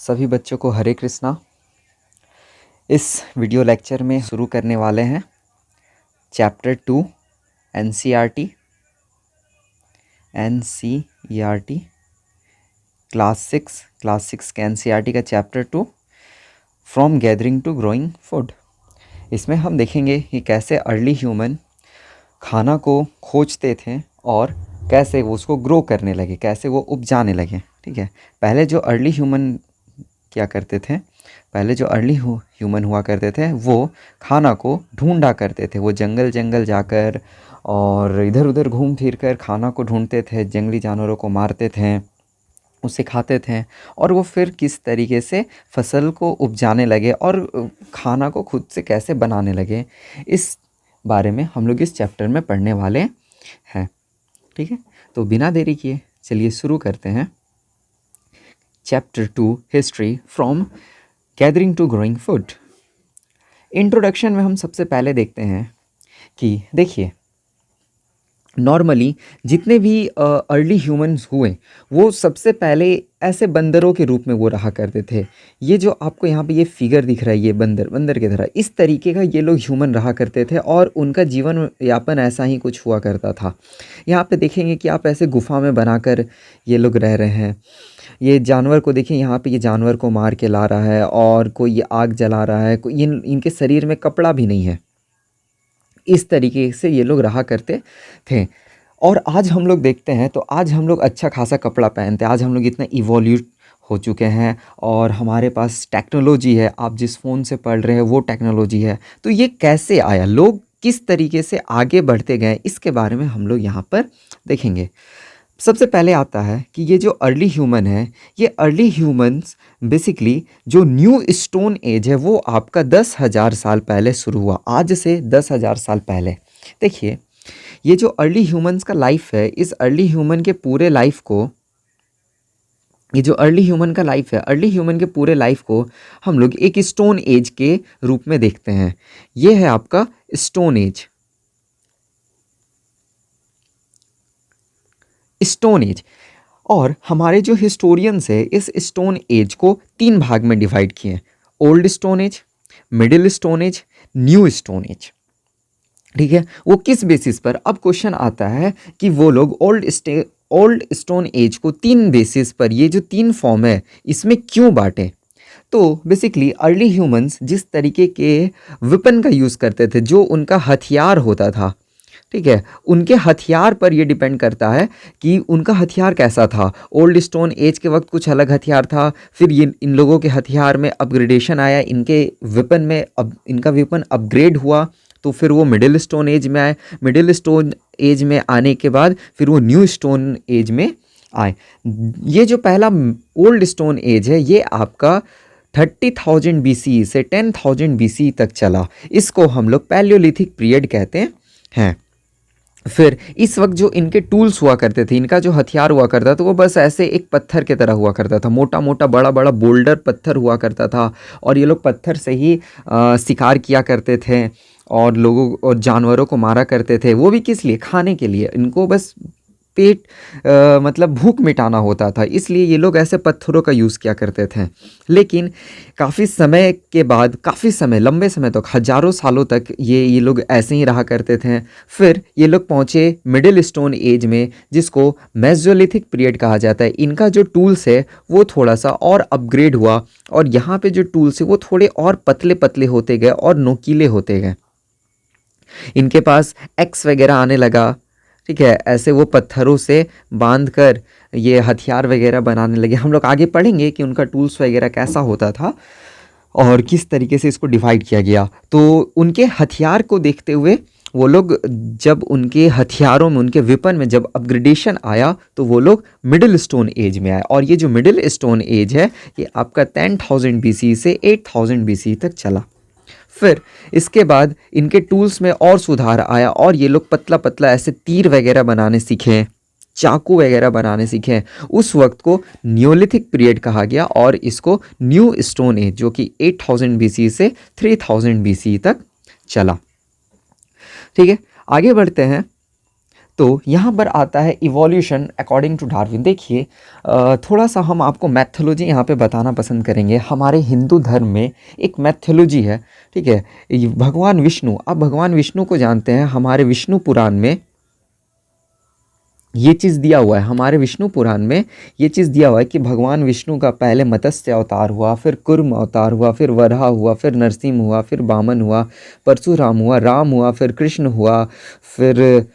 सभी बच्चों को हरे कृष्णा। इस वीडियो लेक्चर में शुरू करने वाले हैं चैप्टर 2 एनसीईआरटी क्लास 6 के एनसीईआरटी का chapter 2 from gathering to growing food. इसमें हम देखेंगे कि कैसे अर्ली ह्यूमन खाना को खोजते थे और कैसे वो उसको ग्रो करने लगे, कैसे वो उपजाने लगे। ठीक है, पहले जो अर्ली ह्यूमन क्या करते थे, पहले जो अर्ली ह्यूमन हुआ करते थे वो खाना को ढूंढा करते थे। वो जंगल जंगल जाकर और इधर उधर घूम फिर कर खाना को ढूंढते थे, जंगली जानवरों को मारते थे, उसे खाते थे और वो फिर किस तरीके से फसल को उपजाने लगे और खाना को खुद से कैसे बनाने लगे, इस बारे में हम लोग इस चैप्टर में पढ़ने वाले हैं। ठीक है, तो बिना देरी किए चलिए शुरू करते हैं। Chapter 2 history from gathering to growing food. Introduction में हम सबसे पहले देखते हैं कि देखिए, नॉर्मली जितने भी अर्ली ह्यूमंस हुए वो सबसे पहले ऐसे बंदरों के रूप में वो रहा करते थे। ये जो आपको यहाँ पे ये फिगर दिख रहा है, ये बंदर की तरह, इस तरीके का ये लोग ह्यूमन रहा करते थे और उनका जीवन यापन ऐसा ही कुछ हुआ करता था। यहाँ पे देखेंगे कि आप ऐसे गुफा में बनाकर ये लोग रह रहे हैं। ये जानवर को देखिए, यहाँ पे ये जानवर को मार के ला रहा है और कोई आग जला रहा है, कोई इनके शरीर में कपड़ा भी नहीं है। इस तरीके से ये लोग रहा करते थे। और आज हम लोग देखते हैं तो आज हम लोग अच्छा खासा कपड़ा पहनते हैं। आज हम लोग इतना इवोल्यूट हो चुके हैं और हमारे पास टेक्नोलॉजी है। आप जिस फ़ोन से पढ़ रहे हैं वो टेक्नोलॉजी है। तो ये कैसे आया, लोग किस तरीके से आगे बढ़ते गए, इसके बारे में हम लोग यहाँ पर देखेंगे। सबसे पहले आता है कि ये जो अर्ली ह्यूमन है, ये अर्ली ह्यूमंस बेसिकली जो न्यू स्टोन एज है वो आपका 10,000 साल पहले शुरू हुआ। आज से 10,000 साल पहले देखिए, ये जो अर्ली ह्यूमंस का लाइफ है, इस अर्ली ह्यूमन के पूरे लाइफ को, ये जो अर्ली ह्यूमन का लाइफ है, अर्ली ह्यूमन के पूरे लाइफ को हम लोग एक स्टोन एज के रूप में देखते हैं। ये है आपका स्टोन एज। और हमारे जो हिस्टोरियंस है इस स्टोन एज को 3 भाग में डिवाइड किए हैं: old stone age, middle stone age, new stone age. ठीक है, वो किस बेसिस पर, अब क्वेश्चन आता है कि वो लोग ओल्ड स्टोन एज को 3 बेसिस पर, ये जो 3 फॉर्म है इसमें क्यों बांटे। तो बेसिकली अर्ली ह्यूमंस जिस तरीके के वेपन का यूज़ करते थे, जो उनका हथियार होता था, ठीक है, उनके हथियार पर यह डिपेंड करता है कि उनका हथियार कैसा था। ओल्ड स्टोन एज के वक्त कुछ अलग हथियार था, फिर ये इन लोगों के हथियार में अपग्रेडेशन आया, इनके वेपन में इनका वेपन अपग्रेड हुआ, तो फिर वो मिडिल स्टोन एज में आए। मिडिल स्टोन एज में आने के बाद फिर वो न्यू स्टोन एज में आए। ये जो पहला ओल्ड स्टोन एज है ये आपका 30,000 BC से 10,000 BC तक चला। इसको हम लोग पैलियोलिथिक पीरियड कहते हैं। फिर इस वक्त जो इनके टूल्स हुआ करते थे, इनका जो हथियार हुआ करता था वो बस ऐसे एक पत्थर की तरह हुआ करता था, मोटा मोटा बड़ा बड़ा बोल्डर पत्थर हुआ करता था और ये लोग पत्थर से ही शिकार किया करते थे और लोगों और जानवरों को मारा करते थे। वो भी किस लिए, खाने के लिए। इनको बस पेट मतलब भूख मिटाना होता था, इसलिए ये लोग ऐसे पत्थरों का यूज़ किया करते थे। लेकिन काफ़ी समय के बाद, काफ़ी समय, लंबे समय तक, हजारों सालों तक ये लोग ऐसे ही रहा करते थे। फिर ये लोग पहुँचे मिडिल स्टोन एज में, जिसको मेसोलिथिक पीरियड कहा जाता है। इनका जो टूल्स है वो थोड़ा सा और अपग्रेड हुआ और यहाँ पे जो टूल्स है वो थोड़े और पतले पतले होते गए और नोकीले होते गए। इनके पास एक्स वगैरह आने लगा। ठीक है, ऐसे वो पत्थरों से बांधकर ये हथियार वगैरह बनाने लगे। हम लोग आगे पढ़ेंगे कि उनका टूल्स वगैरह कैसा होता था और किस तरीके से इसको डिवाइड किया गया। तो उनके हथियार को देखते हुए वो लोग, जब उनके हथियारों में, उनके वेपन में जब अपग्रेडेशन आया तो वो लोग मिडिल स्टोन एज में आए। और ये जो मिडिल स्टोन एज है ये आपका 10,000 BC से 8,000 BC तक चला। फिर इसके बाद इनके टूल्स में और सुधार आया और ये लोग पतला पतला ऐसे तीर वगैरह बनाने सीखे, चाकू वगैरह बनाने सीखे। उस वक्त को न्यूलिथिक पीरियड कहा गया और इसको न्यू स्टोन एज, जो कि 8,000 BC से 3,000 BC तक चला। ठीक है, आगे बढ़ते हैं तो यहाँ पर आता है इवोल्यूशन अकॉर्डिंग टू डार्विन। देखिए थोड़ा सा हम आपको मैथोलॉजी यहाँ पे बताना पसंद करेंगे। हमारे हिंदू धर्म में एक मैथोलॉजी है, ठीक है। भगवान विष्णु, आप भगवान विष्णु को जानते हैं, हमारे विष्णु पुराण में ये चीज़ दिया हुआ है, हमारे विष्णु पुराण में ये चीज़ दिया हुआ है कि भगवान विष्णु का पहले मत्स्य अवतार हुआ, फिर कुर्म अवतार हुआ, फिर वराह हुआ, फिर नरसिंह हुआ, फिर वामन हुआ, परशुराम हुआ, राम हुआ, फिर कृष्ण हुआ, फिर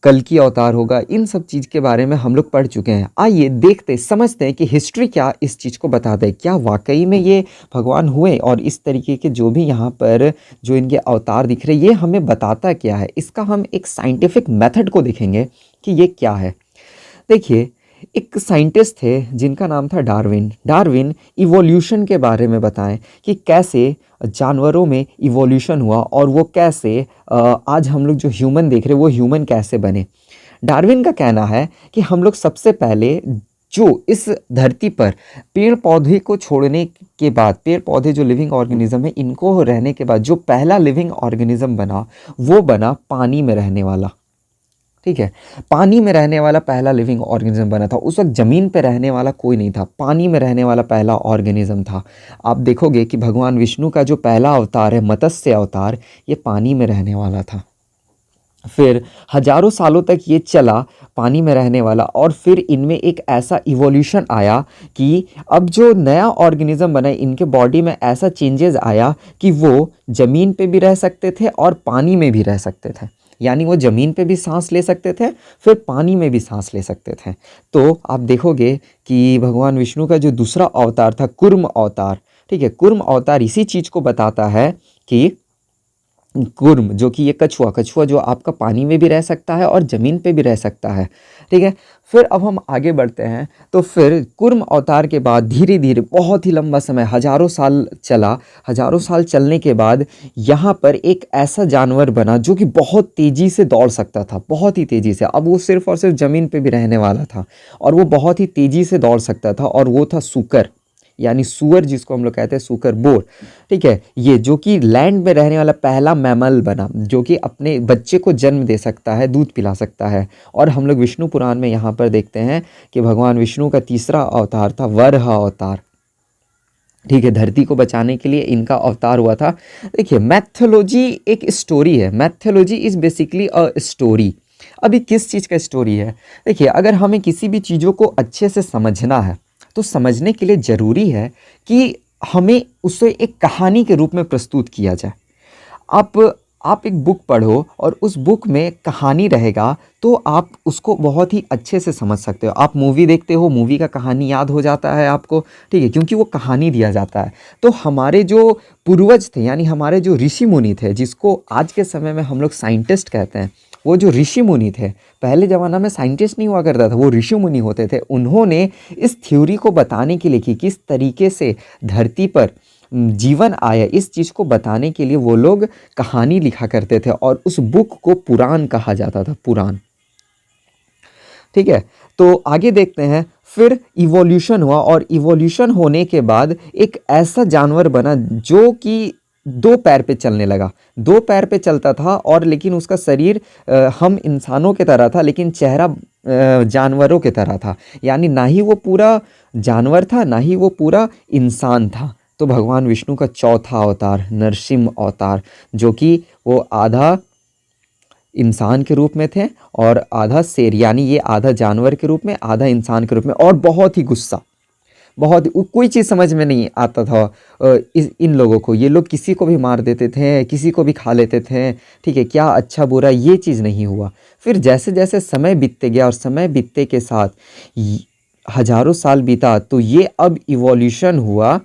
कल्कि अवतार होगा। इन सब चीज़ के बारे में हम लोग पढ़ चुके हैं। आइए देखते समझते हैं कि हिस्ट्री क्या इस चीज़ को बता दे, क्या वाकई में ये भगवान हुए और इस तरीके के जो भी यहाँ पर जो इनके अवतार दिख रहे ये हमें बताता क्या है। इसका हम एक साइंटिफिक मेथड को देखेंगे कि ये क्या है। देखिए एक साइंटिस्ट थे जिनका नाम था डार्विन। डार्विन इवोल्यूशन के बारे में बताएं कि कैसे जानवरों में इवोल्यूशन हुआ और वो कैसे आज हम लोग जो ह्यूमन देख रहे हैं वो ह्यूमन कैसे बने। डार्विन का कहना है कि हम लोग सबसे पहले जो इस धरती पर पेड़ पौधे को छोड़ने के बाद, पेड़ पौधे जो लिविंग ऑर्गेनिज्म है इनको रहने के बाद जो पहला लिविंग ऑर्गेनिज्म बना वो बना पानी में रहने वाला, ठीक है। पानी में रहने वाला पहला लिविंग ऑर्गेनिज्म बना था। उस वक्त ज़मीन पे रहने वाला कोई नहीं था, पानी में रहने वाला पहला ऑर्गेनिज्म था। आप देखोगे कि भगवान विष्णु का जो पहला अवतार है मत्स्य अवतार, ये पानी में रहने वाला था। फिर हजारों सालों तक ये चला पानी में रहने वाला और फिर इनमें एक ऐसा इवोल्यूशन आया कि अब जो नया ऑर्गेनिज्म बना इनके बॉडी में ऐसा चेंजेस आया कि वो ज़मीन पे भी रह सकते थे और पानी में भी रह सकते थे। यानी वो ज़मीन पे भी सांस ले सकते थे, फिर पानी में भी सांस ले सकते थे। तो आप देखोगे कि भगवान विष्णु का जो दूसरा अवतार था कुर्म अवतार, ठीक है। कुर्म अवतार इसी चीज़ को बताता है कि कुर्म जो कि ये कछुआ जो आपका पानी में भी रह सकता है और ज़मीन पे भी रह सकता है, ठीक है। फिर अब हम आगे बढ़ते हैं। तो फिर कुर्म अवतार के बाद धीरे धीरे बहुत ही लंबा समय हजारों साल चला। हजारों साल चलने के बाद यहाँ पर एक ऐसा जानवर बना जो कि बहुत तेज़ी से दौड़ सकता था, बहुत ही तेज़ी से। अब वो सिर्फ और सिर्फ ज़मीन पे भी रहने वाला था और वो बहुत ही तेज़ी से दौड़ सकता था और वो था सूकर, यानी सुअर जिसको हम लोग कहते हैं सूकर बोर, ठीक है। ये जो कि लैंड में रहने वाला पहला मैमल बना जो कि अपने बच्चे को जन्म दे सकता है, दूध पिला सकता है। और हम लोग विष्णु पुराण में यहाँ पर देखते हैं कि भगवान विष्णु का तीसरा अवतार था वराह अवतार, ठीक है। धरती को बचाने के लिए इनका अवतार हुआ था। देखिए मैथोलॉजी एक स्टोरी है, mythology is basically a story. अभी किस चीज़ का स्टोरी है? देखिए अगर हमें किसी भी चीज़ों को अच्छे से समझना है तो समझने के लिए ज़रूरी है कि हमें उसे एक कहानी के रूप में प्रस्तुत किया जाए। आप एक बुक पढ़ो और उस बुक में कहानी रहेगा तो आप उसको बहुत ही अच्छे से समझ सकते हो। आप मूवी देखते हो, मूवी का कहानी याद हो जाता है आपको, ठीक है, क्योंकि वो कहानी दिया जाता है। तो हमारे जो पूर्वज थे यानी हमारे जो ऋषि मुनि थे, जिसको आज के समय में हम लोग साइंटिस्ट कहते हैं, वो जो ऋषि मुनि थे, पहले ज़माना में साइंटिस्ट नहीं हुआ करता था, वो ऋषि मुनि होते थे। उन्होंने इस थ्योरी को बताने के लिए कि किस तरीके से धरती पर जीवन आया, इस चीज़ को बताने के लिए वो लोग कहानी लिखा करते थे और उस बुक को पुराण कहा जाता था, पुराण, ठीक है। तो आगे देखते हैं। फिर इवोल्यूशन हुआ और इवोल्यूशन होने के बाद एक ऐसा जानवर बना जो कि दो पैर पे चलने लगा। दो पैर पे चलता था और लेकिन उसका शरीर हम इंसानों के तरह था लेकिन चेहरा जानवरों के तरह था। यानी ना ही वो पूरा जानवर था ना ही वो पूरा इंसान था। तो भगवान विष्णु का चौथा अवतार नरसिंह अवतार, जो कि वो आधा इंसान के रूप में थे और आधा शेर, यानी ये आधा जानवर के रूप में आधा इंसान के रूप में। और बहुत ही गुस्सा, बहुत कोई चीज़ समझ में नहीं आता था इन लोगों को। ये लोग किसी को भी मार देते थे, किसी को भी खा लेते थे, ठीक है। क्या अच्छा बुरा ये चीज़ नहीं हुआ। फिर जैसे जैसे समय बीतते गया और समय बीतते के साथ हजारों साल बीता तो ये अब इवोल्यूशन हुआ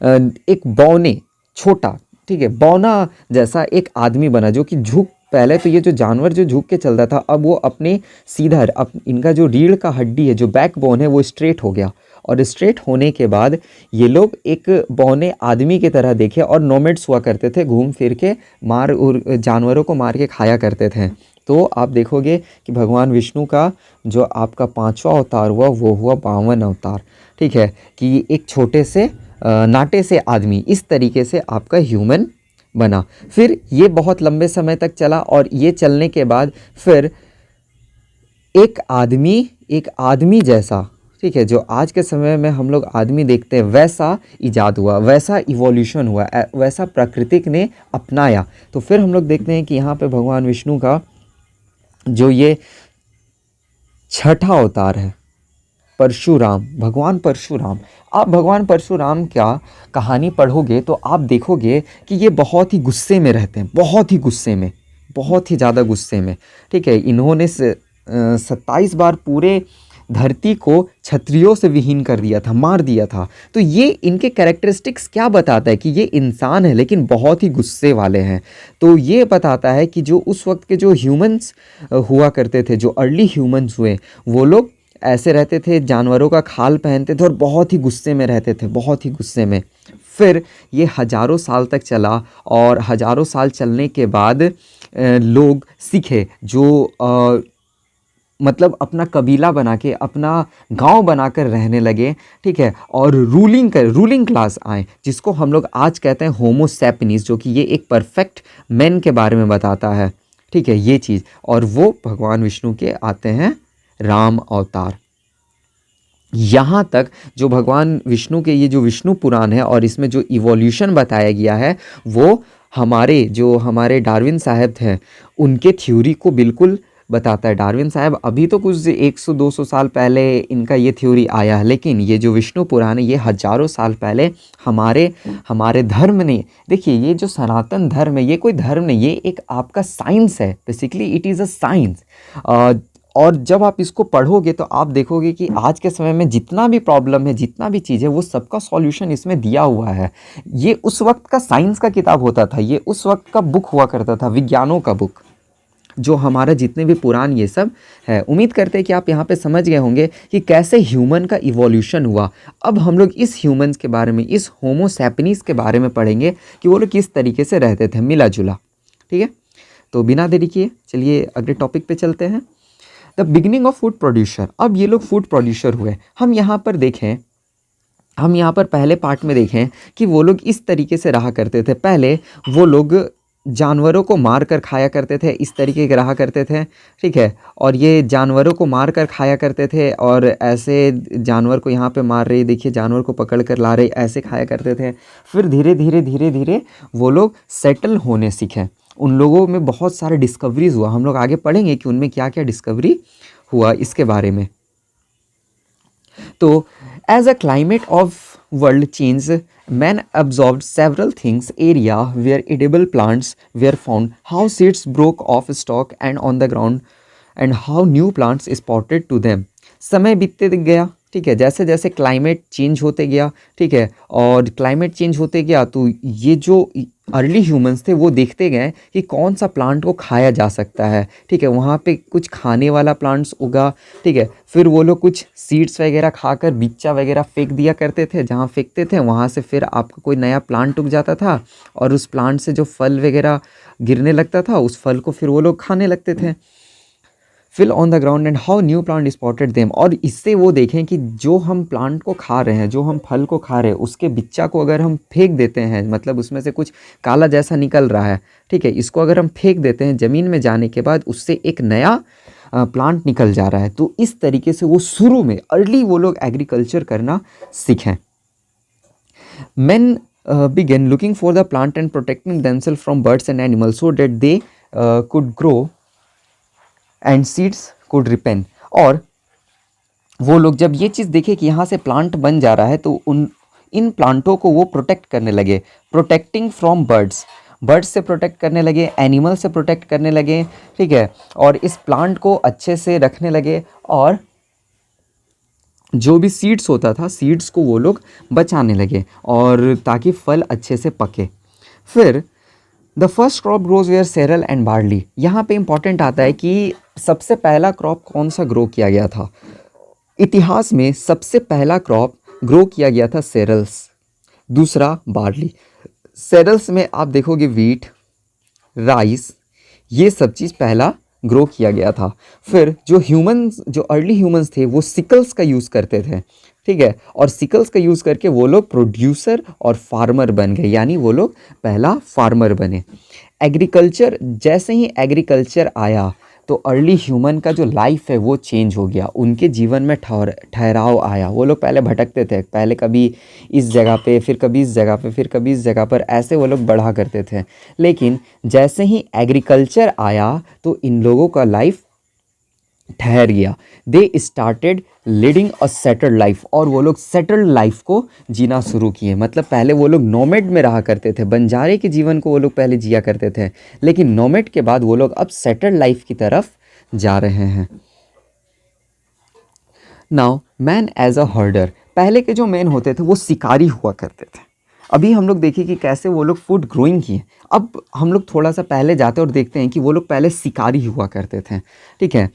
एक बौने छोटा, ठीक है, बौना जैसा एक आदमी बना जो कि झुक, पहले तो ये जो जानवर जो झुक के चलता था अब वो अपने सीधा इनका जो रीढ़ का हड्डी है, जो बैकबोन है, वो स्ट्रेट हो गया। और स्ट्रेट होने के बाद ये लोग एक बौने आदमी की तरह देखे और नोमैड्स हुआ करते थे, घूम फिर के जानवरों को मार के खाया करते थे। तो आप देखोगे कि भगवान विष्णु का जो आपका पांचवा अवतार हुआ वो हुआ वामन अवतार, ठीक है, कि एक छोटे से नाटे से आदमी, इस तरीके से आपका ह्यूमन बना। फिर ये बहुत लंबे समय तक चला और ये चलने के बाद फिर एक आदमी जैसा, ठीक है, जो आज के समय में हम लोग आदमी देखते हैं वैसा इजाद हुआ, वैसा इवोल्यूशन हुआ, वैसा प्राकृतिक ने अपनाया। तो फिर हम लोग देखते हैं कि यहाँ पे भगवान विष्णु का जो ये छठा अवतार है, परशुराम, भगवान परशुराम। आप भगवान परशुराम क्या कहानी पढ़ोगे तो आप देखोगे कि ये बहुत ही गुस्से में रहते हैं, बहुत ही गुस्से में, बहुत ही ज़्यादा गुस्से में, ठीक है। इन्होंने 27 बार पूरे धरती को क्षत्रियों से विहीन कर दिया था, मार दिया था। तो ये इनके कैरेक्टरिस्टिक्स क्या बताता है कि ये इंसान है लेकिन बहुत ही गुस्से वाले हैं। तो ये बताता है कि जो उस वक्त के जो ह्यूमंस हुआ करते थे, जो अर्ली ह्यूमंस हुए, वो लोग ऐसे रहते थे, जानवरों का खाल पहनते थे और बहुत ही गुस्से में रहते थे, बहुत ही गुस्से में। फिर ये हज़ारों साल तक चला और हज़ारों साल चलने के बाद लोग सीखे, जो मतलब अपना कबीला बना के, अपना गांव बनाकर रहने लगे, ठीक है। और रूलिंग क्लास आए, जिसको हम लोग आज कहते हैं होमो सैपियंस, जो कि ये एक परफेक्ट मैन के बारे में बताता है, ठीक है, ये चीज़। और वो भगवान विष्णु के आते हैं राम अवतार। यहाँ तक जो भगवान विष्णु के ये जो विष्णु पुराण है और इसमें जो इवोल्यूशन बताया गया है, वो हमारे डार्विन साहब थे उनके थ्योरी को बिल्कुल बताता है। डार्विन साहब अभी तो कुछ 100-200 साल पहले इनका ये थ्योरी आया है, लेकिन ये जो विष्णु पुराण है ये हजारों साल पहले हमारे धर्म ने, देखिए ये जो सनातन धर्म है ये कोई धर्म नहीं, ये एक आपका साइंस है, basically it is a science. और जब आप इसको पढ़ोगे तो आप देखोगे कि आज के समय में जितना भी प्रॉब्लम है, जितना भी चीज़ है, वो सबका सॉल्यूशन इसमें दिया हुआ है। ये उस वक्त का साइंस का किताब होता था, ये उस वक्त का बुक हुआ करता था, विज्ञानों का बुक, जो हमारा जितने भी पुराण ये सब है। उम्मीद करते हैं कि आप यहाँ पे समझ गए होंगे कि कैसे ह्यूमन का इवोल्यूशन हुआ। अब हम लोग इस ह्यूमन्स के बारे में, इस होमो सैपियंस के बारे में पढ़ेंगे कि वो लोग किस तरीके से रहते थे, मिला जुला, ठीक है। तो बिना देरी किए चलिए अगले टॉपिक पे चलते हैं, the beginning of food producer. अब ये लोग फूड प्रोड्यूसर हुए। हम यहाँ पर पहले पार्ट में देखें कि वो लोग इस तरीके से रहा करते थे। पहले वो लोग जानवरों को मार कर खाया करते थे, इस तरीके के रहा करते थे, ठीक है। और ये जानवरों को मार कर खाया करते थे और ऐसे जानवर को यहाँ पे मार रहे, देखिए जानवर को पकड़ कर ला रहे, ऐसे खाया करते थे। फिर धीरे धीरे वो लोग सेटल होने सीखे। उन लोगों में बहुत सारे डिस्कवरीज हुआ, हम लोग आगे पढ़ेंगे कि उनमें क्या क्या डिस्कवरी हुआ इसके बारे में। तो as a climate of world changed, man absorbed several things. Area where edible plants were found, how seeds broke off stalk and on the ground, and how new plants sprouted to them. समय बीतते गया, ठीक है, जैसे जैसे climate change होते गया, ठीक है, और क्लाइमेट चेंज होते गया तो ये जो अर्ली ह्यूमंस थे वो देखते गए कि कौन सा प्लांट को खाया जा सकता है, ठीक है। वहाँ पे कुछ खाने वाला प्लांट्स उगा, ठीक है। फिर वो लोग कुछ सीड्स वगैरह खाकर बिच्चा वगैरह फेंक दिया करते थे, जहाँ फेंकते थे वहाँ से फिर आपका कोई नया प्लांट उग जाता था और उस प्लांट से जो फल वगैरह गिरने लगता था उस फल को फिर वो लोग खाने लगते थे। Fell on the ground and how new plant spotted them. और इससे वो देखें कि जो हम प्लांट को खा रहे हैं, जो हम फल को खा रहे हैं, उसके बिच्चा को अगर हम फेंक देते हैं, मतलब उसमें से कुछ काला जैसा निकल रहा है, ठीक है, इसको अगर हम फेंक देते हैं ज़मीन में जाने के बाद उससे एक नया प्लांट निकल जा रहा है। तो इस तरीके से वो शुरू में अर्ली वो लोग एग्रीकल्चर करना सीखें। Men began looking for the plant and protecting themselves from birds and animals so that they could grow and seeds could ripen। और वो लोग जब ये चीज़ देखे कि यहाँ से प्लांट बन जा रहा है तो इन प्लांटों को वो प्रोटेक्ट करने लगे। प्रोटेक्टिंग फ्रॉम बर्ड्स से प्रोटेक्ट करने लगे, एनिमल से प्रोटेक्ट करने लगे, ठीक है। और इस प्लांट को अच्छे से रखने लगे और जो भी सीड्स होता था, सीड्स को वो लोग बचाने लगे और ताकि फल अच्छे से पके। फिर the first crop grows were cereal and barley. यहाँ पे इंपॉर्टेंट आता है कि सबसे पहला क्रॉप कौन सा ग्रो किया गया था। इतिहास में सबसे पहला क्रॉप ग्रो किया गया था सेरल्स, दूसरा बार्ली। सेरल्स में आप देखोगे वीट, राइस, ये सब चीज़ पहला ग्रो किया गया था। फिर जो ह्यूमंस, जो अर्ली ह्यूमंस थे वो सिकल्स का यूज़ करते थे, ठीक है, और सिकल्स का यूज़ करके वो लोग प्रोड्यूसर और फार्मर बन गए, यानी वो लोग पहला फार्मर बने। एग्रीकल्चर, जैसे ही एग्रीकल्चर आया तो अर्ली ह्यूमन का जो लाइफ है वो चेंज हो गया, उनके जीवन में ठहराव आया। वो लोग पहले भटकते थे, पहले कभी इस जगह पे, फिर कभी इस जगह पे, फिर कभी इस जगह पर, ऐसे वो लोग बढ़ा करते थे। लेकिन जैसे ही एग्रीकल्चर आया तो इन लोगों का लाइफ ठहर गया। They started leading a settled life, और वो लोग सेटल्ड लाइफ को जीना शुरू किए। मतलब पहले वो लोग नोमैड में रहा करते थे, बंजारे के जीवन को वो लोग पहले जिया करते थे, लेकिन नोमैड के बाद वो लोग अब सेटल्ड लाइफ की तरफ जा रहे हैं। Now man as a herder, पहले के जो मैन होते थे वो शिकारी हुआ करते थे। अभी हम लोग देखिए कि कैसे वो लोग फूड ग्रोइंग किए। अब हम लोग थोड़ा सा पहले जाते और देखते हैं कि वो लोग पहले शिकारी हुआ करते थे, ठीक है।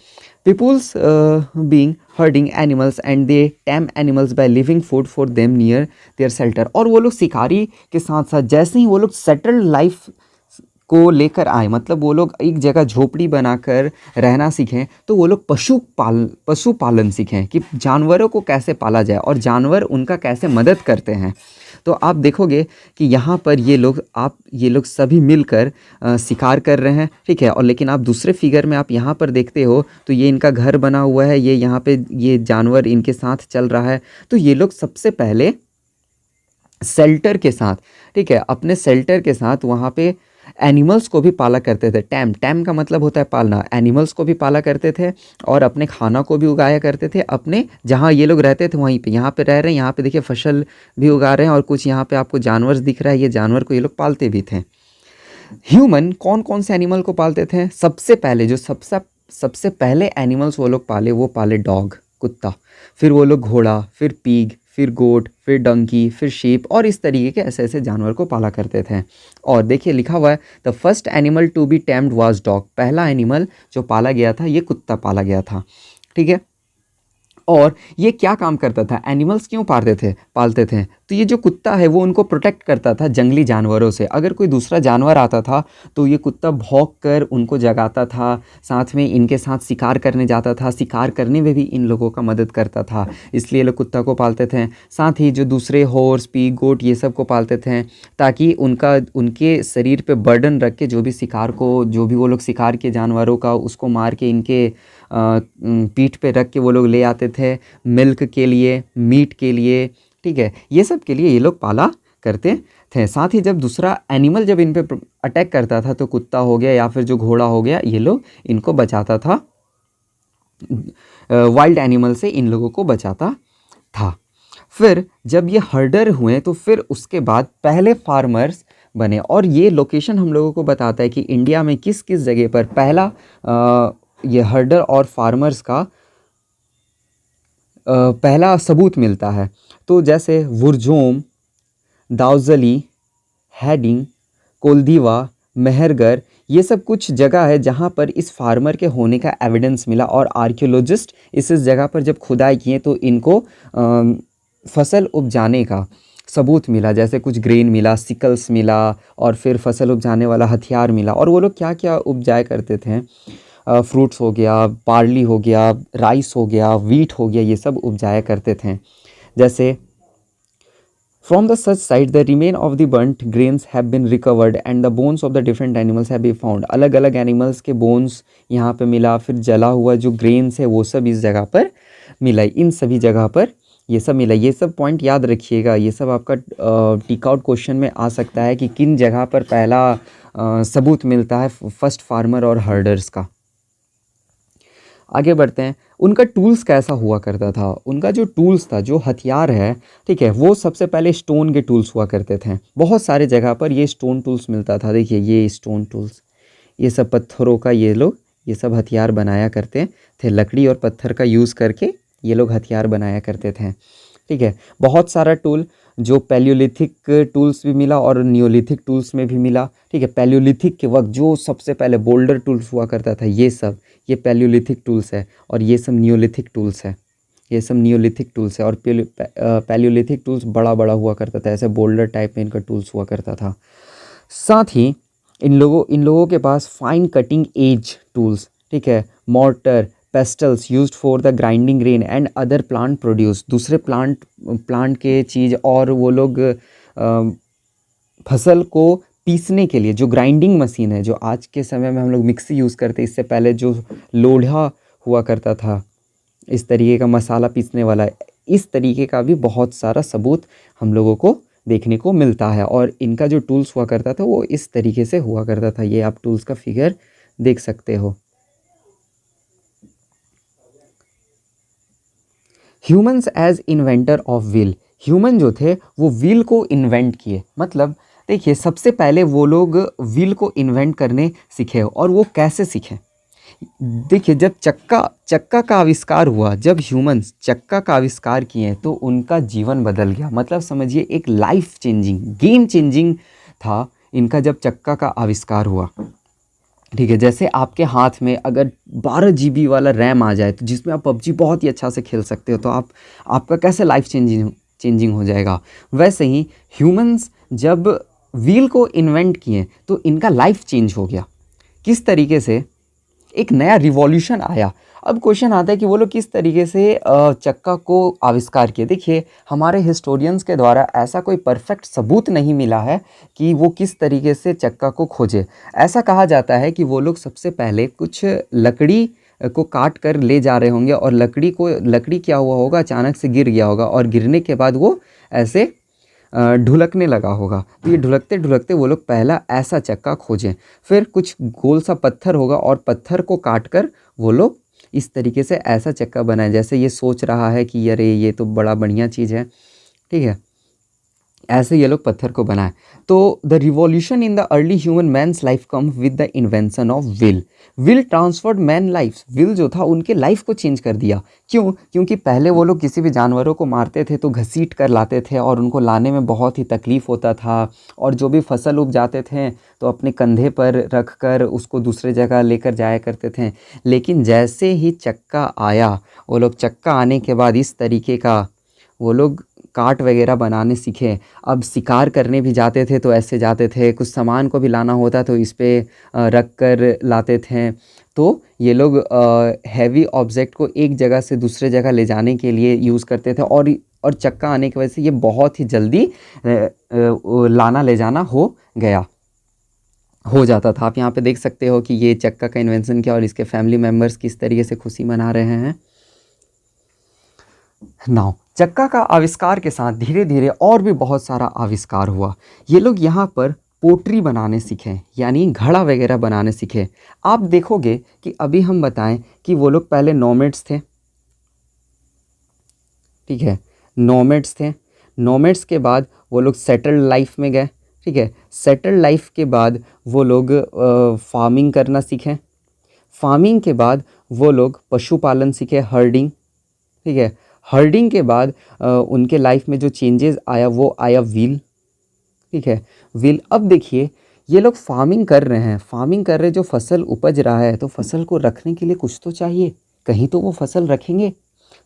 Peoples being herding animals and they tame animals by leaving food for them near their shelter. और वो लोग शिकारी के साथ साथ जैसे ही वो लोग सेटल्ड लाइफ को लेकर आए, मतलब वो लोग एक जगह झोपड़ी बनाकर रहना सीखें, तो वो लोग पशुपालन सीखें कि जानवरों को कैसे पाला जाए और जानवर उनका कैसे मदद करते हैं। तो आप देखोगे कि यहाँ पर ये लोग सभी मिलकर शिकार कर रहे हैं, ठीक है। और लेकिन आप दूसरे फिगर में आप यहाँ पर देखते हो तो ये इनका घर बना हुआ है, ये यहाँ पे ये जानवर इनके साथ चल रहा है। तो ये लोग सबसे पहले शेल्टर के साथ, ठीक है, अपने शेल्टर के साथ वहाँ पे एनिमल्स को भी पाला करते थे। टैम का मतलब होता है पालना। एनिमल्स को भी पाला करते थे और अपने खाना को भी उगाया करते थे अपने जहाँ ये लोग रहते थे वहीं पे। यहाँ पे रह रहे हैं, यहाँ पे देखिए फसल भी उगा रहे हैं और कुछ यहाँ पे आपको जानवर दिख रहा है, ये जानवर को ये लोग पालते भी थे। ह्यूमन कौन कौन से एनिमल को पालते थे? सबसे पहले जो सबसे पहले एनिमल्स वो लोग पाले डॉग, कुत्ता, फिर वो लोग घोड़ा, फिर पीग, फिर गोट, फिर डंकी, फिर शीप, और इस तरीके के ऐसे ऐसे जानवर को पाला करते थे। और देखिए लिखा हुआ है the first animal to be tamed was dog. पहला एनिमल जो पाला गया था ये कुत्ता पाला गया था, ठीक है। और ये क्या काम करता था? एनिमल्स क्यों पालते थे? तो ये जो कुत्ता है वो उनको प्रोटेक्ट करता था जंगली जानवरों से। अगर कोई दूसरा जानवर आता था तो ये कुत्ता भौंक कर उनको जगाता था, साथ में इनके साथ शिकार करने जाता था, शिकार करने में भी इन लोगों का मदद करता था, इसलिए लोग कुत्ता को पालते थे। साथ ही जो दूसरे हॉर्स, पीग, गोट ये सब को पालते थे ताकि उनके शरीर पे बर्डन रख के जो भी वो लोग शिकार के जानवरों का उसको मार के इनके पीठ पे रख के वो लोग ले आते थे मिल्क के लिए, मीट के लिए, ठीक है, ये सब के लिए ये लोग पाला करते थे। साथ ही जब दूसरा एनिमल जब इन पे अटैक करता था तो कुत्ता हो गया या फिर जो घोड़ा हो गया, ये लोग इनको बचाता था, वाइल्ड एनिमल से इन लोगों को बचाता था। फिर जब ये हर्डर हुए तो फिर उसके बाद पहले फार्मर्स बने। और ये लोकेशन हम लोगों को बताता है कि इंडिया में किस किस जगह पर पहला ये हर्डर और फार्मर्स का पहला सबूत मिलता है। तो जैसे वुरजोम, दाउजली, हैडिंग, कोलदीवा, मेहरगढ़, ये सब कुछ जगह है जहाँ पर इस फार्मर के होने का एविडेंस मिला। और आर्कियोलॉजिस्ट इस जगह पर जब खुदाई किए तो इनको फसल उपजाने का सबूत मिला, जैसे कुछ ग्रेन मिला, सिकल्स मिला, और फिर फसल उपजाने वाला हथियार मिला। और वो लोग क्या क्या उपजाया करते थे? फ्रूट्स हो गया, बार्ली हो गया, राइस हो गया, वीट हो गया, ये सब उपजाया करते थे। जैसे from the such site the remain of the burnt grains have been recovered and the bones of the different animals have been found. अलग अलग एनिमल्स के बोन्स यहाँ पे मिला, फिर जला हुआ जो ग्रेन्स है वो सब इस जगह पर मिला, इन सभी जगह पर ये सब मिला। ये सब पॉइंट याद रखिएगा, ये सब आपका टिक आउट क्वेश्चन में आ सकता है कि किन जगह पर पहला सबूत मिलता है फर्स्ट फार्मर और हर्डर्स का। आगे बढ़ते हैं। उनका टूल्स कैसा हुआ करता था? उनका जो टूल्स था, जो हथियार है, ठीक है, वो सबसे पहले स्टोन के टूल्स हुआ करते थे। बहुत सारे जगह पर ये स्टोन टूल्स मिलता था। देखिए ये स्टोन टूल्स, ये सब पत्थरों का ये लोग ये सब हथियार बनाया करते थे। लकड़ी और पत्थर का यूज़ करके ये लोग हथियार बनाया करते थे, ठीक है। बहुत सारा टूल जो पैलियोलिथिक टूल्स भी मिला और नियोलिथिक टूल्स में भी मिला, ठीक है। पैलियोलिथिक के वक्त जो सबसे पहले बोल्डर टूल्स हुआ करता था, ये पैलियोलिथिक टूल्स है, और ये सब नियोलिथिक टूल्स है, ये सब नियोलिथिक टूल्स है। और पैलियोलिथिक टूल्स बड़ा बड़ा हुआ करता था, ऐसे बोल्डर टाइप में इनका टूल्स हुआ करता था। साथ ही इन लोगों के पास फाइन कटिंग एज टूल्स, ठीक है, mortar, pastels used for the grinding grain and other plant produce, दूसरे प्लांट के चीज़, और वो लोग फसल को पीसने के लिए जो ग्राइंडिंग मशीन है, जो आज के समय में हम लोग मिक्सी यूज़ करते हैं, इससे पहले जो लोढ़ा हुआ करता था इस तरीके का मसाला पीसने वाला, इस तरीके का भी बहुत सारा सबूत हम लोगों को देखने को मिलता है। और इनका जो टूल्स हुआ करता था वो इस तरीके से हुआ करता था। ये आप टूल्स का फिगर देख सकते हो। Humans as inventor of wheel, human जो थे वो व्हील को इन्वेंट किए। मतलब देखिए, सबसे पहले वो लोग व्हील को इन्वेंट करने सीखे। और वो कैसे सीखे? देखिए, जब चक्का का आविष्कार हुआ, जब ह्यूमंस चक्का का आविष्कार किए तो उनका जीवन बदल गया। मतलब समझिए, एक लाइफ चेंजिंग, गेम चेंजिंग था इनका जब चक्का का आविष्कार हुआ। ठीक है, जैसे आपके हाथ में अगर 12 GB वाला रैम आ जाए तो जिसमें आप पबजी बहुत ही अच्छा से खेल सकते हो, तो आपका कैसे लाइफ चेंजिंग हो जाएगा। वैसे ही ह्यूमंस जब व्हील को इन्वेंट किए तो इनका लाइफ चेंज हो गया। किस तरीके से? एक नया रिवॉल्यूशन आया। अब क्वेश्चन आता है कि वो लोग किस तरीके से चक्का को आविष्कार किए। देखिए, हमारे हिस्टोरियंस के द्वारा ऐसा कोई परफेक्ट सबूत नहीं मिला है कि वो किस तरीके से चक्का को खोजे। ऐसा कहा जाता है कि वो लोग सबसे पहले कुछ लकड़ी को काट कर ले जा रहे होंगे, और लकड़ी क्या हुआ होगा, अचानक से गिर गया होगा, और गिरने के बाद वो ऐसे ढुलकने लगा होगा। तो ये ढुलकते ढुलकते वो लोग पहला ऐसा चक्का खोजें। फिर कुछ गोल सा पत्थर होगा, और पत्थर को काट कर वो लोग इस तरीके से ऐसा चक्का बनाए। जैसे ये सोच रहा है कि अरे ये तो बड़ा बढ़िया चीज़ है, ठीक है, ऐसे ये लोग पत्थर को बनाए। तो the revolution in the early human man's life come with the invention of wheel. Wheel transferred man life, wheel जो था उनके लाइफ को चेंज कर दिया। क्यों? क्योंकि पहले वो लोग किसी भी जानवरों को मारते थे तो घसीट कर लाते थे, और उनको लाने में बहुत ही तकलीफ़ होता था। और जो भी फसल उग जाते थे तो अपने कंधे पर रख कर उसको दूसरे जगह लेकर जाया करते थे। लेकिन जैसे ही चक्का आया, वो लोग चक्का आने के बाद इस तरीके का वो लोग काट वगैरह बनाने सीखे। अब शिकार करने भी जाते थे तो ऐसे जाते थे, कुछ सामान को भी लाना होता तो इस पे रख कर लाते थे। तो ये लोग हैवी ऑब्जेक्ट को एक जगह से दूसरे जगह ले जाने के लिए यूज़ करते थे। और चक्का आने की वजह से ये बहुत ही जल्दी लाना ले जाना हो जाता था। आप यहाँ पे देख सकते हो कि ये चक्का का इन्वेंशन किया और इसके फैमिली मेम्बर्स किस तरीके से खुशी मना रहे हैं। नाउ चक्का का आविष्कार के साथ धीरे धीरे और भी बहुत सारा आविष्कार हुआ। ये लोग यहाँ पर पोट्री बनाने सीखे, यानी घड़ा वगैरह बनाने सीखे। आप देखोगे कि अभी हम बताएं कि वो लोग पहले नोमैड्स थे, ठीक है, नोमैड्स थे। नोमैड्स के बाद वो लोग सेटल्ड लाइफ में गए, ठीक है। सेटल्ड लाइफ के बाद वो लोग फार्मिंग करना सीखे। फार्मिंग के बाद वो लोग पशुपालन सीखे, हर्डिंग, ठीक है। हर्डिंग के बाद उनके लाइफ में जो चेंजेस आया वो आया व्हील, ठीक है, व्हील। अब देखिए, ये लोग फार्मिंग कर रहे हैं, जो फसल उपज रहा है तो फसल को रखने के लिए कुछ तो चाहिए, कहीं तो वो फसल रखेंगे।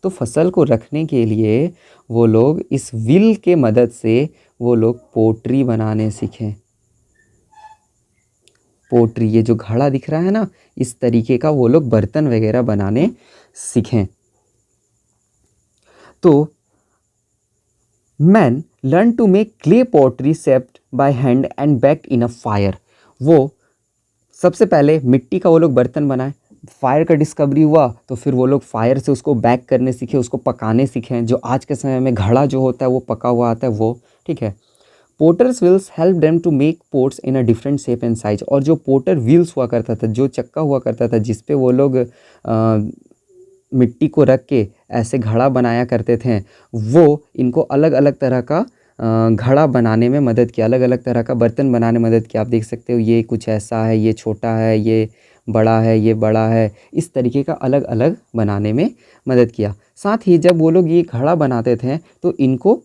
तो फसल को रखने के लिए वो लोग इस व्हील के मदद से वो लोग पोट्री बनाने सीखे। पोट्री, ये जो घड़ा दिख रहा है ना, इस तरीके का वो लोग बर्तन वगैरह बनाने सीखें। तो man learn to make clay pottery shaped by hand and baked in a fire. वो सबसे पहले मिट्टी का वो लोग बर्तन बनाए। फायर का डिस्कवरी हुआ तो फिर वो लोग फायर से उसको बेक करने सीखे, उसको पकाने सीखे। जो आज के समय में घड़ा जो होता है वो पका हुआ आता है वो, ठीक है। Potters wheels help them to make pots in a different shape and size. और जो पोटर व्हील्स हुआ करता था, जो चक्का हुआ करता था जिस पे वो लोग मिट्टी को रख के ऐसे घड़ा बनाया करते थे, वो इनको अलग अलग तरह का घड़ा बनाने में मदद किया, अलग अलग तरह का बर्तन बनाने में मदद किया। आप देख सकते हो ये कुछ ऐसा है, ये छोटा है, ये बड़ा है, ये बड़ा है, इस तरीके का अलग अलग बनाने में मदद किया। साथ ही जब वो लोग ये घड़ा बनाते थे तो इनको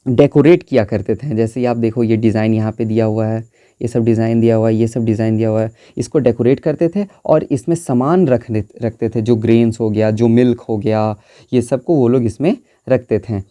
डेकोरेट किया करते थे। जैसे ये आप देखो, ये डिज़ाइन यहाँ पे दिया हुआ है, ये सब डिज़ाइन दिया हुआ है, ये सब डिज़ाइन दिया हुआ है। इसको डेकोरेट करते थे और इसमें सामान रखते थे, जो ग्रेन्स हो गया, जो मिल्क हो गया, ये सब को वो लोग इसमें रखते थे।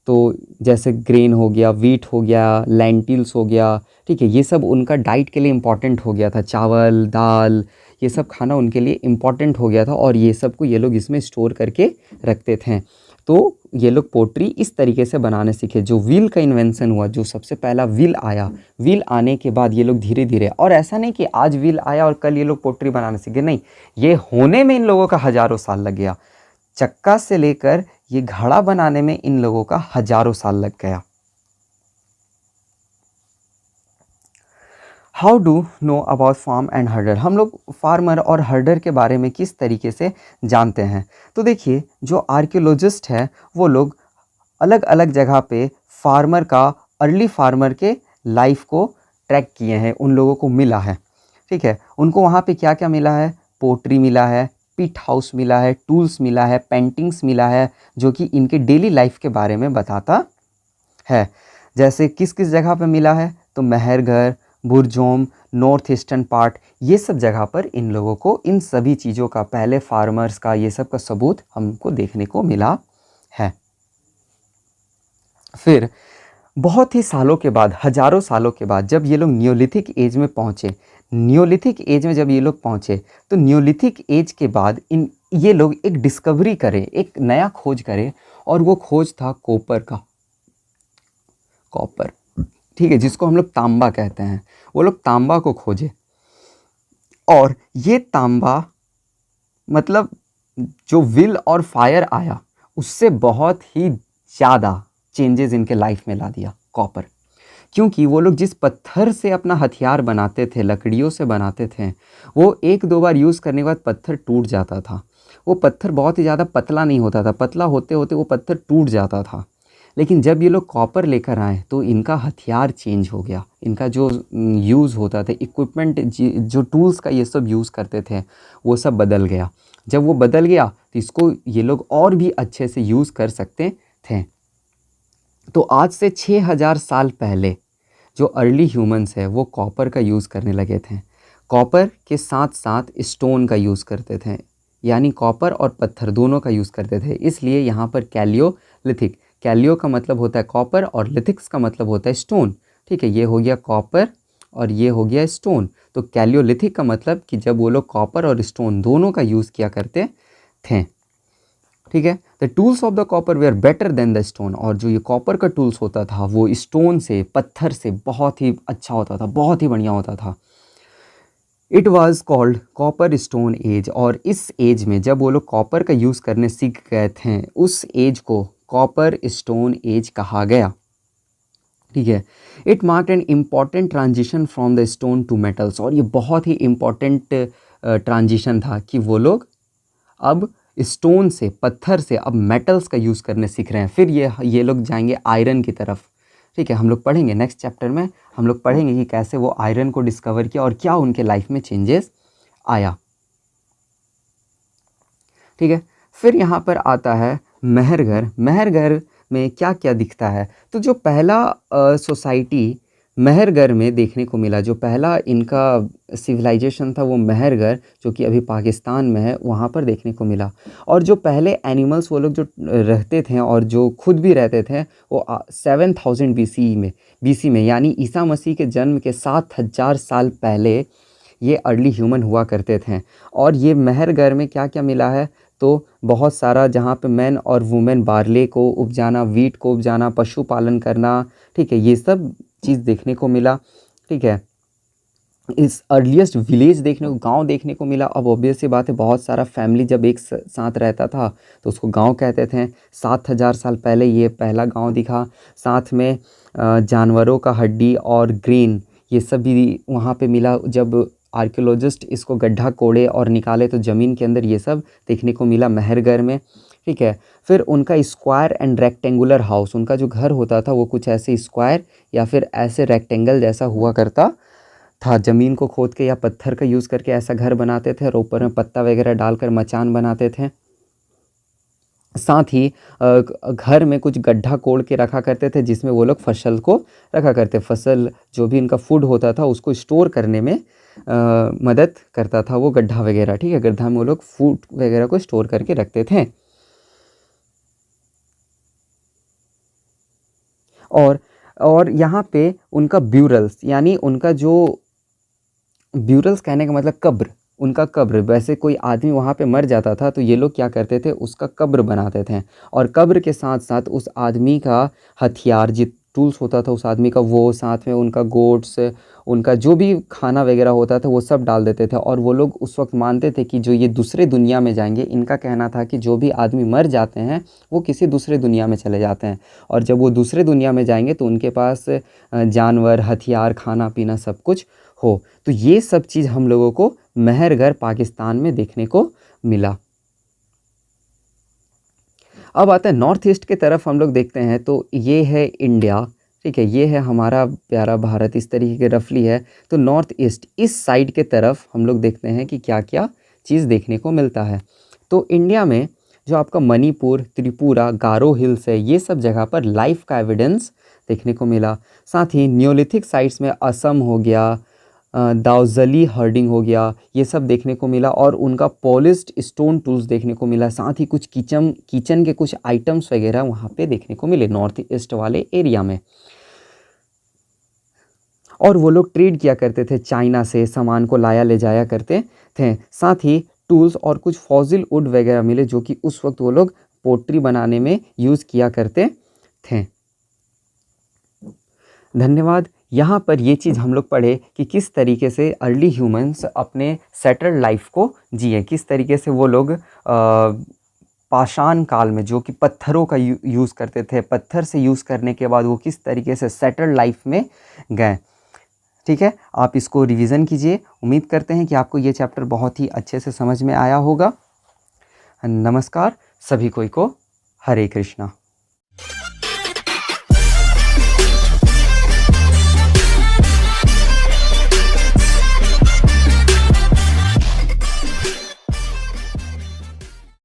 तो जैसे ग्रेन हो गया, वीट हो गया, लेंटिल्स हो गया, ठीक है, ये सब उनका डाइट के लिए इम्पॉर्टेंट हो गया था। चावल, दाल, ये सब खाना उनके लिए इम्पॉर्टेंट हो गया था और ये सब को ये लोग इसमें स्टोर करके रखते थे। तो ये लोग पोट्री इस तरीके से बनाने सीखे। जो व्हील का इन्वेंशन हुआ, जो सबसे पहला व्हील आया, व्हील आने के बाद ये लोग धीरे धीरे, और ऐसा नहीं कि आज व्हील आया और कल ये लोग पोट्री बनाने सीखे, नहीं, ये होने में इन लोगों का हज़ारों साल लग गया। चक्का से लेकर ये घड़ा बनाने में इन लोगों का हज़ारों साल लग गया। How do know about farm and herder? हम लोग फार्मर और हर्डर के बारे में किस तरीके से जानते हैं? तो देखिए, जो आर्कियोलॉजिस्ट है वो लोग अलग अलग जगह पे फार्मर का, अर्ली फार्मर के लाइफ को ट्रैक किए हैं, उन लोगों को मिला है, ठीक है। उनको वहाँ पे क्या क्या मिला है? पोट्री मिला है, पिट हाउस मिला है, टूल्स मिला है, पेंटिंग्स मिला है, जो कि इनके डेली लाइफ के बारे में बताता है। जैसे किस किस जगह पे मिला है? तो महरगढ़, बुरजोम, नॉर्थ ईस्टर्न पार्ट, ये सब जगह पर इन लोगों को इन सभी चीज़ों का, पहले फार्मर्स का, ये सब का सबूत हमको देखने को मिला है। फिर बहुत ही सालों के बाद, हजारों सालों के बाद, जब ये लोग नियोलिथिक एज में पहुँचे, नियोलिथिक एज में जब ये लोग पहुँचे, तो नियोलिथिक एज के बाद ये लोग एक डिस्कवरी करे, एक नया खोज करे, और वो खोज था कॉपर का। कॉपर, ठीक है, जिसको हम लोग तांबा कहते हैं। वो लोग तांबा को खोजे, और ये तांबा, मतलब जो विल और फायर आया, उससे बहुत ही ज़्यादा चेंजेस इनके लाइफ में ला दिया कॉपर। क्योंकि वो लोग जिस पत्थर से अपना हथियार बनाते थे, लकड़ियों से बनाते थे, वो एक दो बार यूज़ करने के बाद पत्थर टूट जाता था। वो पत्थर बहुत ही ज़्यादा पतला नहीं होता था, पतला होते होते वो पत्थर टूट जाता था। लेकिन जब ये लोग कॉपर लेकर आए तो इनका हथियार चेंज हो गया। इनका जो यूज़ होता था, इक्विपमेंट, जो टूल्स का ये सब यूज़ करते थे, वो सब बदल गया। जब वो बदल गया तो इसको ये लोग और भी अच्छे से यूज़ कर सकते थे। तो आज से 6000 साल पहले जो अर्ली ह्यूमंस है वो कॉपर का यूज़ करने लगे थे। कॉपर के साथ साथ स्टोन का यूज़ करते थे, यानी कॉपर और पत्थर दोनों का यूज़ करते थे। इसलिए यहाँ पर कैलियोलिथिक, कैलियो का मतलब होता है कॉपर और लिथिक्स का मतलब होता है स्टोन, ठीक है। ये हो गया कॉपर और ये हो गया स्टोन। तो कैलियोलिथिक का मतलब कि जब वो लोग कॉपर और स्टोन दोनों का यूज़ किया करते थे, ठीक है। The tools of the copper were better than the stone. और जो ये कॉपर का टूल्स होता था वो स्टोन से, पत्थर से बहुत ही अच्छा होता था, बहुत ही बढ़िया होता था। It was called copper stone age. और इस एज में जब वो लोग कॉपर का यूज़ करने सीख गए थे, उस एज को कॉपर स्टोन एज कहा गया, ठीक है। It marked an important transition from the stone to metals. और ये बहुत ही इम्पॉर्टेंट ट्रांजिशन था कि वो लोग अब स्टोन से, पत्थर से अब मेटल्स का यूज़ करने सीख रहे हैं। फिर ये लोग जाएंगे आयरन की तरफ, ठीक है। हम लोग पढ़ेंगे नेक्स्ट चैप्टर में, हम लोग पढ़ेंगे कि कैसे वो आयरन को डिस्कवर किया और क्या उनके लाइफ में चेंजेस आया, ठीक है। फिर यहाँ पर आता है महरगढ़। महरगढ़ में क्या क्या दिखता है? तो जो पहला सोसाइटी महरगढ़ में देखने को मिला, जो पहला इनका सिविलाइजेशन था वो महरगढ़, जो कि अभी पाकिस्तान में है, वहाँ पर देखने को मिला। और जो पहले एनिमल्स वो लोग जो रहते थे और जो खुद भी रहते थे, वो 7000 BC में, यानी ईसा मसीह के जन्म के 7000 साल पहले ये अर्ली ह्यूमन हुआ करते थे। और ये महरगढ़ में क्या क्या मिला है? तो बहुत सारा, जहाँ पे मैन और वुमेन बार्ले को उपजाना, वीट को उपजाना, पशुपालन करना, ठीक है, ये सब चीज़ देखने को मिला, ठीक है। इस अर्लीस्ट विलेज देखने को, गांव देखने को मिला। अब ऑब्वियस सी बात है, बहुत सारा फैमिली जब एक साथ रहता था तो उसको गांव कहते थे। 7000 साल पहले ये पहला गांव दिखा। साथ में जानवरों का हड्डी और ग्रेन, ये सब भी वहाँ पे मिला। जब आर्कियोलॉजिस्ट इसको गड्ढा कोड़े और निकाले तो ज़मीन के अंदर ये सब देखने को मिला महरगढ़ में, ठीक है। फिर उनका स्क्वायर एंड रेक्टेंगुलर हाउस, उनका जो घर होता था वो कुछ ऐसे स्क्वायर या फिर ऐसे रेक्टेंगल जैसा हुआ करता था। ज़मीन को खोद के या पत्थर का यूज़ करके ऐसा घर बनाते थे और ऊपर में पत्ता वगैरह डालकर मचान बनाते थे। साथ ही घर में कुछ गड्ढा कोड़ के रखा करते थे जिसमें वो लोग फसल को रखा करते। फसल जो भी इनका फूड होता था उसको स्टोर करने में मदद करता था वो गड्ढा वगैरह, ठीक है। गड्ढा में वो लोग फूड वगैरह को स्टोर करके रखते थे। और यहाँ पे उनका ब्यूरल्स, यानी उनका जो, ब्यूरल्स कहने का मतलब कब्र, उनका कब्र, वैसे कोई आदमी वहाँ पे मर जाता था तो ये लोग क्या करते थे, उसका कब्र बनाते थे, और कब्र के साथ साथ उस आदमी का हथियार, जित टूल्स होता था उस आदमी का, वो साथ में उनका गोट्स, उनका जो भी खाना वगैरह होता था वो सब डाल देते थे। और वो लोग उस वक्त मानते थे कि जो ये दूसरे दुनिया में जाएंगे, इनका कहना था कि जो भी आदमी मर जाते हैं वो किसी दूसरे दुनिया में चले जाते हैं, और जब वो दूसरे दुनिया में जाएंगे तो उनके पास जानवर, हथियार, खाना पीना सब कुछ हो। तो ये सब चीज़ हम लोगों को मेहरगढ़ पाकिस्तान में देखने को मिला। अब आता है नॉर्थ ईस्ट की तरफ, हम लोग देखते हैं तो ये है इंडिया, ठीक है, ये है हमारा प्यारा भारत, इस तरीके के रफली है। तो नॉर्थ ईस्ट इस साइड के तरफ हम लोग देखते हैं कि क्या क्या चीज़ देखने को मिलता है। तो इंडिया में जो आपका मणिपुर, त्रिपुरा, गारो हिल्स है, ये सब जगह पर लाइफ का एविडेंस देखने को मिला। साथ ही न्योलिथिक साइट्स में असम हो गया, दाउजली हर्डिंग हो गया, ये सब देखने को मिला, और उनका पॉलिश्ड स्टोन टूल्स देखने को मिला। साथ ही कुछ किचन के कुछ आइटम्स वगैरह वहाँ पे देखने को मिले नॉर्थ ईस्ट वाले एरिया में। और वो लोग ट्रेड किया करते थे, चाइना से सामान को लाया ले जाया करते थे। साथ ही टूल्स और कुछ फॉसिल वुड वगैरह मिले जो कि उस वक्त वो लोग पोट्री बनाने में यूज़ किया करते थे। धन्यवाद। यहाँ पर ये चीज़ हम लोग पढ़े कि किस तरीके से अर्ली ह्यूमंस अपने सेटल्ड लाइफ को जिए, किस तरीके से वो लोग पाषाण काल में जो कि पत्थरों का यूज़ करते थे, पत्थर से यूज़ करने के बाद वो किस तरीके से सेटल्ड लाइफ में गए। ठीक है, आप इसको रिवीजन कीजिए। उम्मीद करते हैं कि आपको ये चैप्टर बहुत ही अच्छे से समझ में आया होगा। नमस्कार सभी कोई को, हरे कृष्णा।